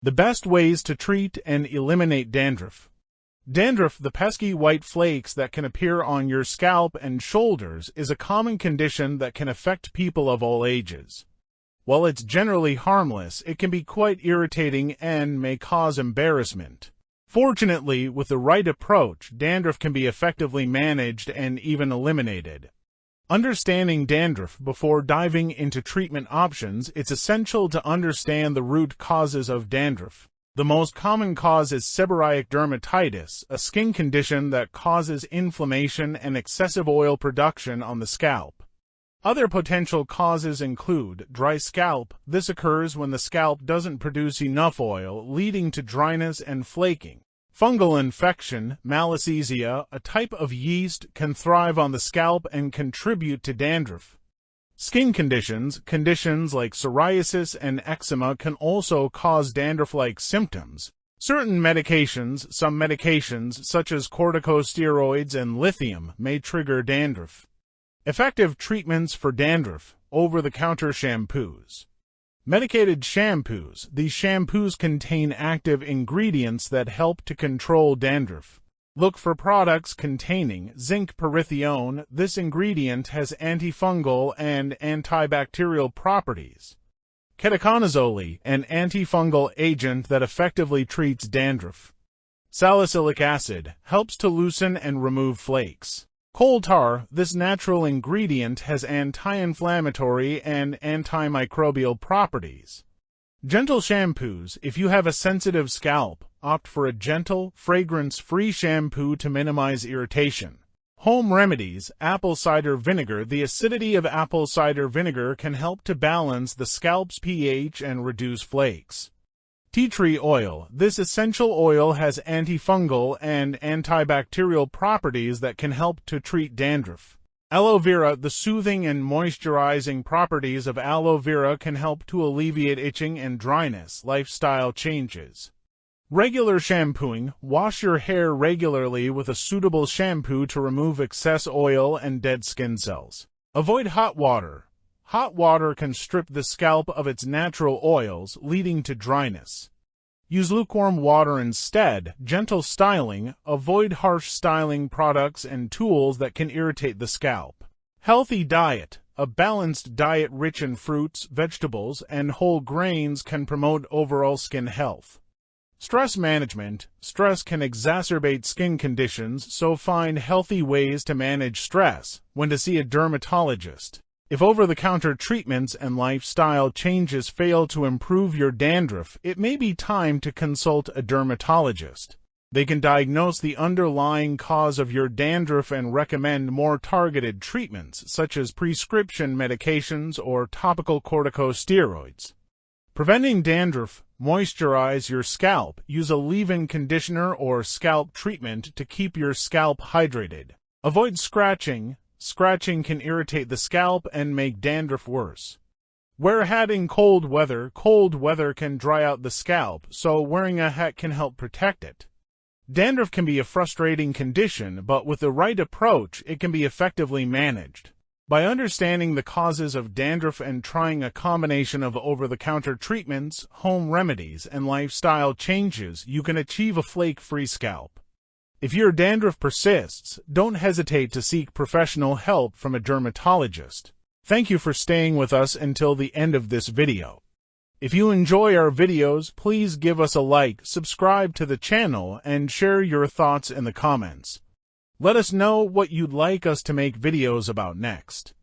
The best ways to treat and eliminate dandruff. Dandruff, the pesky white flakes that can appear on your scalp and shoulders, is a common condition that can affect people of all ages. While it's generally harmless, it can be quite irritating and may cause embarrassment. Fortunately, with the right approach, dandruff can be effectively managed and even eliminated. Understanding dandruff before diving into treatment options, it's essential to understand the root causes of dandruff. The most common cause is seborrheic dermatitis, a skin condition that causes inflammation and excessive oil production on the scalp. Other potential causes include dry scalp. This occurs when the scalp doesn't produce enough oil, leading to dryness and flaking. Fungal infection, Malassezia, a type of yeast, can thrive on the scalp and contribute to dandruff. Skin conditions like psoriasis and eczema can also cause dandruff-like symptoms. Certain medications, some medications such as corticosteroids and lithium, may trigger dandruff. Effective treatments for dandruff: over-the-counter shampoos. Medicated shampoos. These shampoos contain active ingredients that help to control dandruff. Look for products containing zinc pyrithione. This ingredient has antifungal and antibacterial properties. Ketoconazole, an antifungal agent that effectively treats dandruff. Salicylic acid helps to loosen and remove flakes. Coal tar. This natural ingredient has anti-inflammatory and antimicrobial properties. Gentle shampoos. If you have a sensitive scalp, opt for a gentle, fragrance-free shampoo to minimize irritation. Home remedies. Apple cider vinegar. The acidity of apple cider vinegar can help to balance the scalp's pH and reduce flakes. Tea tree oil. This essential oil has antifungal and antibacterial properties that can help to treat dandruff. Aloe vera. The soothing and moisturizing properties of aloe vera can help to alleviate itching and dryness. Lifestyle changes. Regular shampooing. Wash your hair regularly with a suitable shampoo to remove excess oil and dead skin cells. Avoid hot water. Hot water can strip the scalp of its natural oils, leading to dryness. Use lukewarm water instead. Gentle styling. Avoid harsh styling products and tools that can irritate the scalp. Healthy diet. A balanced diet rich in fruits, vegetables, and whole grains can promote overall skin health. Stress management. Stress can exacerbate skin conditions, so find healthy ways to manage stress. When to see a dermatologist. If over-the-counter treatments and lifestyle changes fail to improve your dandruff, it may be time to consult a dermatologist. They can diagnose the underlying cause of your dandruff and recommend more targeted treatments, such as prescription medications or topical corticosteroids. Preventing dandruff. Moisturize your scalp. Use a leave-in conditioner or scalp treatment to keep your scalp hydrated. Avoid scratching. Scratching can irritate the scalp and make dandruff worse. Wear a hat in cold weather. Cold weather can dry out the scalp, so wearing a hat can help protect it. Dandruff can be a frustrating condition, but with the right approach, it can be effectively managed. By understanding the causes of dandruff and trying a combination of over-the-counter treatments, home remedies, and lifestyle changes, you can achieve a flake-free scalp. If your dandruff persists, don't hesitate to seek professional help from a dermatologist. Thank you for staying with us until the end of this video. If you enjoy our videos, please give us a like, subscribe to the channel, and share your thoughts in the comments. Let us know what you'd like us to make videos about next.